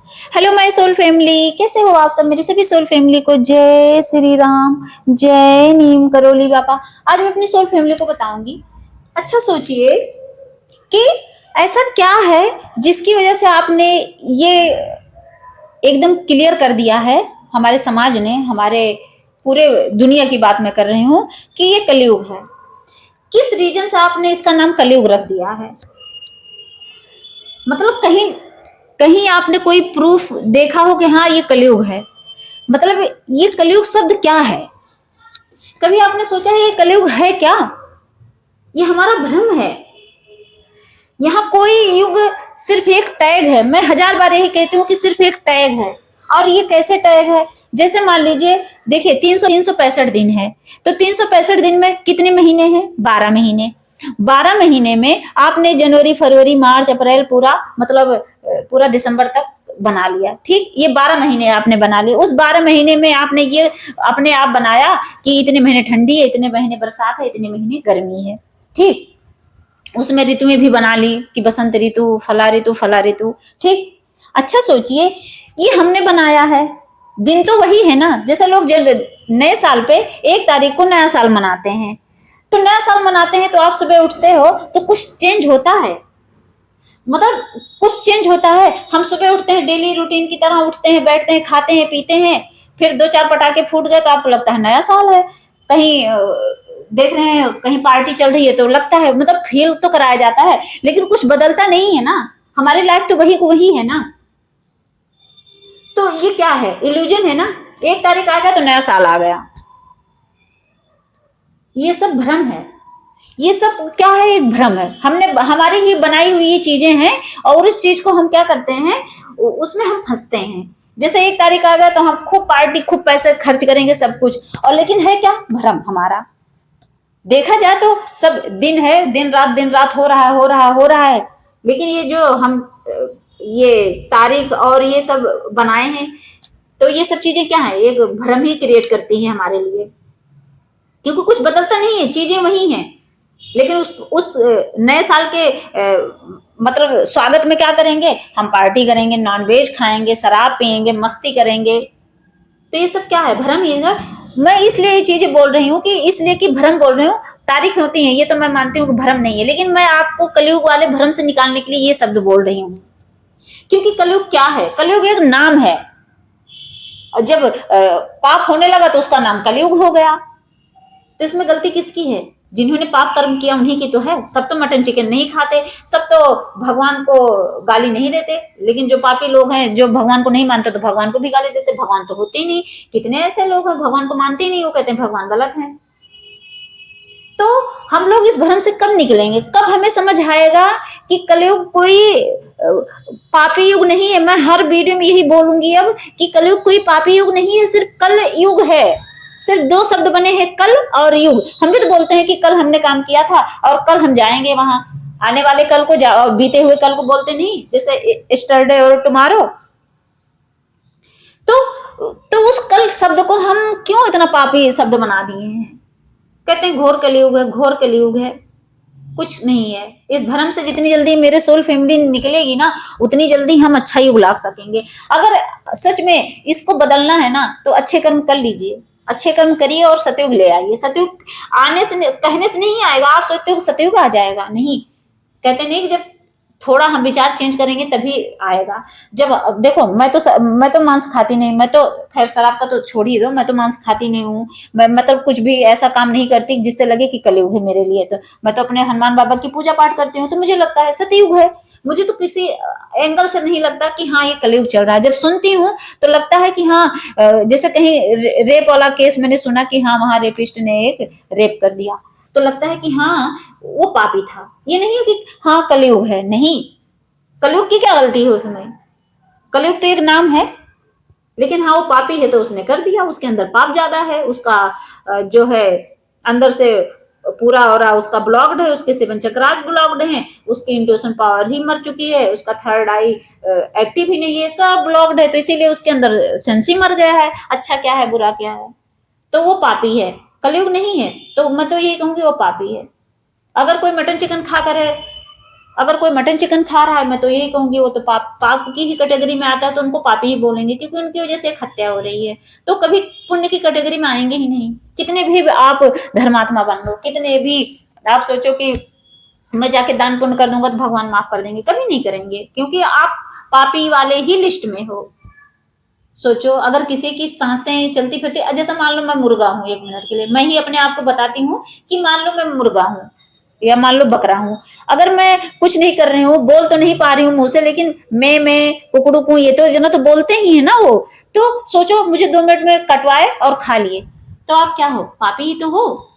Hello my soul family, कैसे हो आप सब। मेरी सभी सोल फैमिली को जय श्री राम, जय नीम करोली बाबा। आज मैं अपनी सोल फैमिली को बताऊंगी। अच्छा सोचिए कि ऐसा क्या है जिसकी वजह से आपने ये एकदम क्लियर कर दिया है, हमारे समाज ने, हमारे पूरे दुनिया की बात मैं कर रही हूँ कि ये कलयुग है। किस रीजन से आपने इसका नाम कलयुग रख दिया है? मतलब कहीं कहीं आपने कोई प्रूफ देखा हो कि हाँ ये कलयुग है? मतलब ये कलयुग शब्द क्या है? कभी आपने सोचा है ये कलयुग है क्या? ये हमारा भ्रम है। यहाँ कोई युग सिर्फ एक टैग है। मैं हजार बार यही कहती हूँ कि सिर्फ एक टैग है। और ये कैसे टैग है? जैसे मान लीजिए, देखिए 365 दिन है, तो 365 दिन में कितने महीने हैं? 12 महीने। 12 महीने में आपने जनवरी, फरवरी, मार्च, अप्रैल, पूरा मतलब पूरा दिसंबर तक बना लिया। ठीक, ये 12 महीने आपने बना लिए। उस 12 महीने में आपने ये अपने आप बनाया कि इतने महीने ठंडी है, इतने महीने बरसात है, इतने महीने गर्मी है। ठीक, उसमें ऋतुएं भी बना ली कि बसंत ऋतु, फला ऋतु, फला ऋतु। ठीक, अच्छा सोचिए, ये हमने बनाया है। दिन तो वही है ना। जैसे लोग नए साल पे 1 तारीख को नया साल मनाते हैं, तो नया साल मनाते हैं तो आप सुबह उठते हो तो कुछ चेंज होता है। मतलब कुछ चेंज होता है। हम सुबह उठते हैं, डेली रूटीन की तरह उठते हैं, बैठते हैं, खाते हैं, पीते हैं, फिर 2-4 पटाखे फूट गए तो आपको लगता है नया साल है। कहीं देख रहे हैं कहीं पार्टी चल रही है तो लगता है, मतलब फील तो कराया जाता है, लेकिन कुछ बदलता नहीं है ना। हमारी लाइफ तो वही को वही है ना। तो ये क्या है? इल्यूजन है ना। 1 तारीख आ गया तो नया साल आ गया। ये सब भ्रम है। ये सब क्या है? एक भ्रम है। हमने हमारी ही बनाई हुई ये चीजें हैं, और उस चीज को हम क्या करते हैं, उसमें हम फंसते हैं। जैसे 1 तारीख आ गया तो हम खूब पार्टी, खूब पैसे खर्च करेंगे, सब कुछ। और लेकिन है क्या? भ्रम हमारा। देखा जाए तो सब दिन है, दिन रात हो रहा है, हो रहा है, हो रहा है। लेकिन ये जो हम ये तारीख और ये सब बनाए हैं, तो ये सब चीजें क्या है? एक भ्रम ही क्रिएट करती है हमारे लिए, क्योंकि कुछ बदलता नहीं है, चीजें वही हैं। लेकिन उस नए साल के मतलब स्वागत में क्या करेंगे? हम पार्टी करेंगे, नॉनवेज खाएंगे, शराब पियेंगे, मस्ती करेंगे। तो ये सब क्या है? भ्रम ही है। मैं इसलिए ये चीजें बोल रही हूँ कि इसलिए कि भ्रम बोल रही हूँ। तारीख होती है, ये तो मैं मानती हूँ कि भ्रम नहीं है, लेकिन मैं आपको कलयुग वाले भ्रम से निकालने के लिए ये शब्द बोल रही हूँ। क्योंकि कलयुग क्या है? कलयुग एक नाम है। और जब पाप होने लगा तो उसका नाम कलयुग हो गया। तो इसमें गलती किसकी है? जिन्होंने पाप कर्म किया उन्हीं की तो है। सब तो मटन चिकन नहीं खाते, सब तो भगवान को गाली नहीं देते। लेकिन जो पापी लोग हैं, जो भगवान को नहीं मानते, तो भगवान को भी गाली देते। भगवान तो होते ही नहीं। कितने ऐसे लोग हैं भगवान को मानते ही नहीं, वो कहते हैं भगवान गलत है। तो हम लोग इस भ्रम से कब निकलेंगे? कब हमें समझ आएगा कि कलयुग कोई पापी युग नहीं है? मैं हर वीडियो में यही बोलूंगी अब कि कलयुग कोई पापी युग नहीं है, सिर्फ कल युग है। सिर्फ 2 शब्द बने हैं, कल और युग। हम भी तो बोलते हैं कि कल हमने काम किया था और कल हम जाएंगे वहां। आने वाले कल को बीते हुए कल को बोलते नहीं, जैसे यस्टरडे और टुमारो। तो उस कल शब्द को हम क्यों इतना पापी शब्द बना दिए हैं? कहते हैं घोर कलयुग है, घोर कलयुग है। कुछ नहीं है। इस भ्रम से जितनी जल्दी मेरे सोल फैमिली निकलेगी ना, उतनी जल्दी हम अच्छा युग ला सकेंगे। अगर सच में इसको बदलना है ना, तो अच्छे कर्म कर लीजिए, अच्छे कर्म करिए और सतयुग ले आइए। सतयुग आने से, कहने से नहीं आएगा। आप सोचते हो सतयुग आ जाएगा? नहीं। कहते नहीं कि जब थोड़ा हम विचार चेंज करेंगे तभी आएगा। जब देखो, मैं तो मांस खाती नहीं। मैं तो खैर शराब का तो छोड़ ही दो, मैं तो मांस खाती नहीं हूँ। मैं मतलब कुछ भी ऐसा काम नहीं करती जिससे लगे कि कलयुग है मेरे लिए। तो मैं तो अपने हनुमान बाबा की पूजा पाठ करती हूँ, तो मुझे लगता है सतयुग है। मुझे तो किसी एंगल से नहीं लगता कि हाँ ये कलयुग चल रहा है। जब सुनती हूँ तो लगता है कि हाँ, जैसे कहीं रेप वाला केस मैंने सुना कि हाँ वहां रेपिस्ट ने एक रेप कर दिया, तो लगता है कि हाँ वो पापी था। ये नहीं है कि हाँ कलयुग है। नहीं, कलयुग की क्या गलती है उसमें? कलयुग तो एक नाम है। लेकिन हाँ वो पापी है तो उसने कर दिया, उसके अंदर पाप ज्यादा है। उसका जो है अंदर से पूरा और उसका ब्लॉक्ड है, उसके 7 चक्रास ब्लॉक्ड हैं, उसकी इंट्यूशन पावर ही मर चुकी है, उसका थर्ड आई एक्टिव ही नहीं है, सब ब्लॉक्ड है। तो इसीलिए उसके अंदर सेंस ही मर गया है, अच्छा क्या है बुरा क्या है। तो वो पापी है, कलयुग नहीं है। तो मैं तो ये कहूंगी वो पापी है। अगर कोई मटन चिकन खा कर है अगर कोई मटन चिकन खा रहा है, मैं तो यही कहूंगी वो तो पाप की ही कैटेगरी में आता है, तो उनको पापी ही बोलेंगे, क्योंकि उनकी वजह से एक हत्या हो रही है। तो कभी पुण्य की कैटेगरी में आएंगे ही नहीं। कितने भी आप धर्मात्मा बन लो, कितने भी आप सोचो कि मैं जाके दान पुण्य कर दूंगा तो भगवान माफ कर देंगे, कभी नहीं करेंगे, क्योंकि आप पापी वाले ही लिस्ट में हो। सोचो, अगर किसी की सांसें चलती फिरती, जैसा मान लो मैं मुर्गा हूं, 1 मिनट के लिए मैं ही अपने आप को बताती हूँ कि मान लो मैं मुर्गा हूँ या मान लो बकरा हूं, अगर मैं कुछ नहीं कर रही हूँ, बोल तो नहीं पा रही हूँ मुंह से, लेकिन मैं कुकड़ू ये तो इतना तो बोलते ही है ना वो। तो सोचो, मुझे 2 मिनट में कटवाए और खा लिए, तो आप क्या हो? पापी ही तो हो।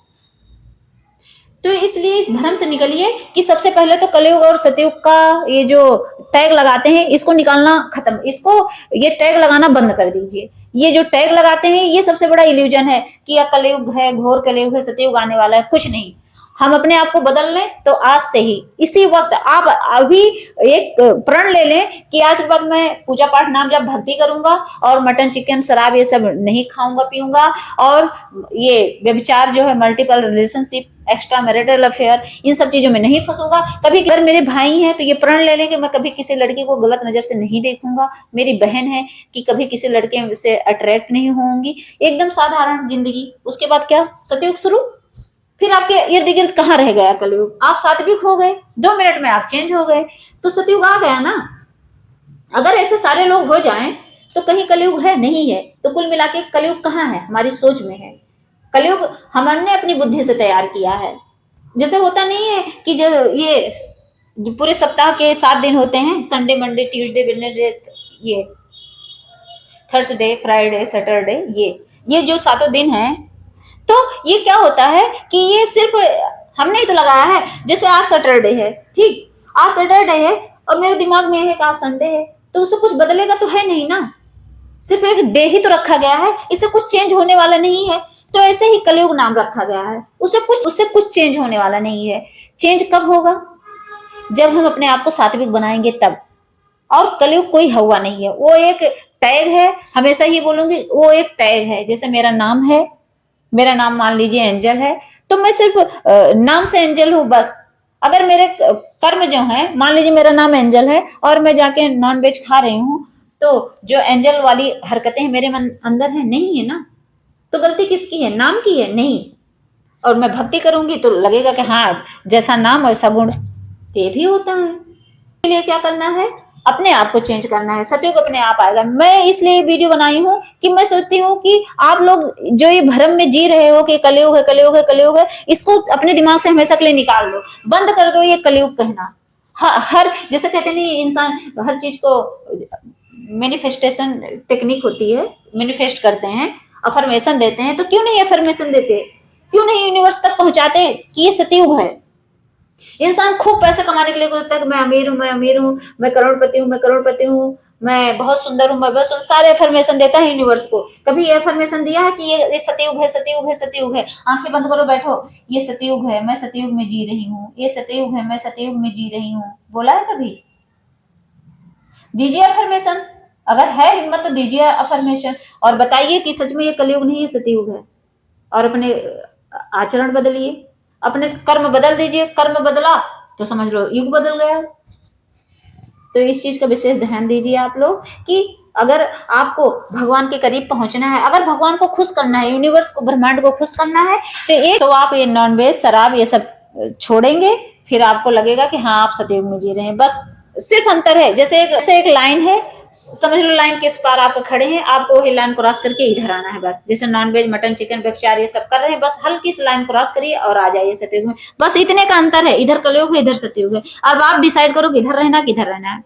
तो इसलिए इस भ्रम से निकलिए कि सबसे पहले तो कलयुग और सतयुग का ये जो टैग लगाते हैं, इसको निकालना खत्म, इसको ये टैग लगाना बंद कर दीजिए। ये जो टैग लगाते हैं ये सबसे बड़ा इल्यूजन है कि यह कलयुग है, घोर कलयुग है, सतयुग आने वाला है, कुछ नहीं। हम अपने आप को बदल लें तो आज से ही इसी वक्त आप अभी एक प्रण ले लें कि आज के बाद मैं पूजा पाठ नाम जब भक्ति करूंगा और मटन चिकन शराब ये सब नहीं खाऊंगा पीऊंगा, और ये व्यभिचार जो है, multiple relationship, extra marital affair, इन सब चीजों में नहीं फंसूंगा। कभी अगर मेरे भाई हैं तो ये प्रण ले लें कि मैं कभी किसी लड़की को गलत नजर से नहीं देखूंगा। मेरी बहन है कि कभी किसी लड़के से अट्रैक्ट नहीं होंगी। एकदम साधारण जिंदगी। उसके बाद क्या? सतयुग शुरू। फिर आपके इर्द गिर्द कहाँ रह गया कलयुग? आप सात्विक हो गए, 2 मिनट में आप चेंज हो गए, तो सतयुग आ गया ना। अगर ऐसे सारे लोग हो जाएं तो कहीं कलयुग है? नहीं है। तो कुल मिला के कलयुग कहाँ है? हमारी सोच में है। कलयुग हमने अपनी बुद्धि से तैयार किया है। जैसे होता नहीं है कि जो ये पूरे सप्ताह के 7 दिन होते हैं, संडे मंडे ट्यूसडे वेडनेसडे, ये थर्सडे फ्राइडे सैटरडे, ये जो 7 दिन हैं, तो ये क्या होता है कि ये सिर्फ हमने ही तो लगाया है। जैसे आज सैटरडे है, ठीक, आज सैटरडे है और मेरे दिमाग में है कि आज संडे है, तो उससे कुछ बदलेगा तो है नहीं ना। सिर्फ एक डे ही तो रखा गया है, इससे कुछ चेंज होने वाला नहीं है। तो ऐसे ही कलयुग नाम रखा गया है, उससे कुछ चेंज होने वाला नहीं है। चेंज कब होगा? जब हम अपने आप को सात्विक बनाएंगे तब। और कलयुग कोई हवा नहीं है, वो एक टैग है। हमेशा ही बोलूंगी, वो एक टैग है। जैसे मेरा नाम है, मेरा नाम मान लीजिए एंजल है, तो मैं सिर्फ नाम से एंजल हूं बस। अगर मेरे कर्म जो है, मान लीजिए मेरा नाम एंजल है और मैं जाके नॉन वेज खा रही हूँ, तो जो एंजल वाली हरकतें मेरे मन अंदर है नहीं है ना। तो गलती किसकी है? नाम की है? नहीं। और मैं भक्ति करूंगी तो लगेगा कि हाँ, जैसा नाम वैसा गुण, तो ये भी होता है। इसलिए क्या करना है? अपने आप को चेंज करना है। सतयुग अपने आप आएगा। मैं इसलिए वीडियो बनाई हूँ कि मैं सोचती हूँ कि आप लोग जो ये भ्रम में जी रहे हो कि कलयुग है कलयुग है कलयुग है, इसको अपने दिमाग से हमेशा के लिए निकाल दो, बंद कर दो ये कलयुग कहना। हर जैसे कहते नहीं, इंसान हर चीज को मैनिफेस्टेशन टेक्निक होती है, मैनिफेस्ट करते हैं, अफर्मेशन देते हैं, तो क्यों नहीं अफर्मेशन देते? क्यों नहीं यूनिवर्स तक पहुंचाते कि ये सतयुग है? इंसान खूब पैसे कमाने के लिए बोलता है कि मैं अमीर हूं, मैं अमीर हूं, मैं करोड़पति हूं, मैं करोड़पति हूं, मैं बहुत सुंदर हूं, मैं बस सारे अफर्मेशन देता है यूनिवर्स को। कभी ये अफर्मेशन दिया है कि ये सतयुग है, सतयुग है, सतयुग है? आंखें बंद करो, बैठो, ये सतयुग है, मैं सतयुग में जी रही हूँ, ये सतयुग है, मैं सतयुग में जी रही हूँ, बोला है कभी? दीजिए अफर्मेशन। अगर है हिम्मत तो दीजिए अफर्मेशन और बताइए कि सच में ये कलयुग नहीं है, सतयुग है। और अपने आचरण बदलिए, अपने कर्म बदल दीजिए। कर्म बदला तो समझ लो युग बदल गया। तो इस चीज का विशेष ध्यान दीजिए आप लोग कि अगर आपको भगवान के करीब पहुंचना है, अगर भगवान को खुश करना है, यूनिवर्स को, ब्रह्मांड को खुश करना है, तो आप ये नॉनवेज शराब ये सब छोड़ेंगे। फिर आपको लगेगा कि हाँ, आप सतयुग में जी रहे हैं। बस सिर्फ अंतर है, जैसे एक लाइन है, समझ लो लाइन के इस पार आप खड़े हैं, आपको वही लाइन क्रॉस करके इधर आना है बस। जैसे नॉनवेज मटन चिकन व्यभिचार ये सब कर रहे हैं, बस हल्की सी लाइन क्रॉस करिए और आ जाइए सतयुग में। बस इतने का अंतर है, इधर कलयुग है, इधर सतयुग है। अब आप डिसाइड करो कि इधर रहना कि इधर रहना है,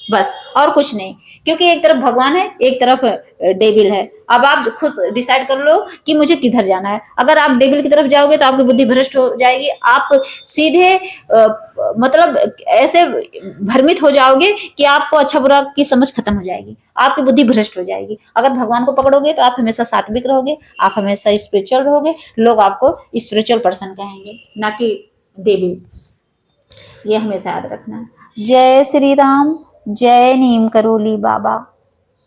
बस, और कुछ नहीं। क्योंकि एक तरफ भगवान है, एक तरफ डेविल है। अब आप खुद डिसाइड कर लो कि मुझे किधर जाना है। अगर आप डेविल की तरफ जाओगे तो आपकी बुद्धि भ्रष्ट हो जाएगी, आप सीधे मतलब ऐसे भ्रमित हो जाओगे कि आपको अच्छा बुरा की समझ खत्म हो जाएगी, आपकी बुद्धि भ्रष्ट हो जाएगी। अगर भगवान को पकड़ोगे तो आप हमेशा सात्विक रहोगे, आप हमेशा स्पिरिचुअल रहोगे, लोग आपको स्पिरिचुअल पर्सन कहेंगे, ना कि डेविल। ये हमेशा याद रखना है। जय श्री राम, जय नीम करोली बाबा।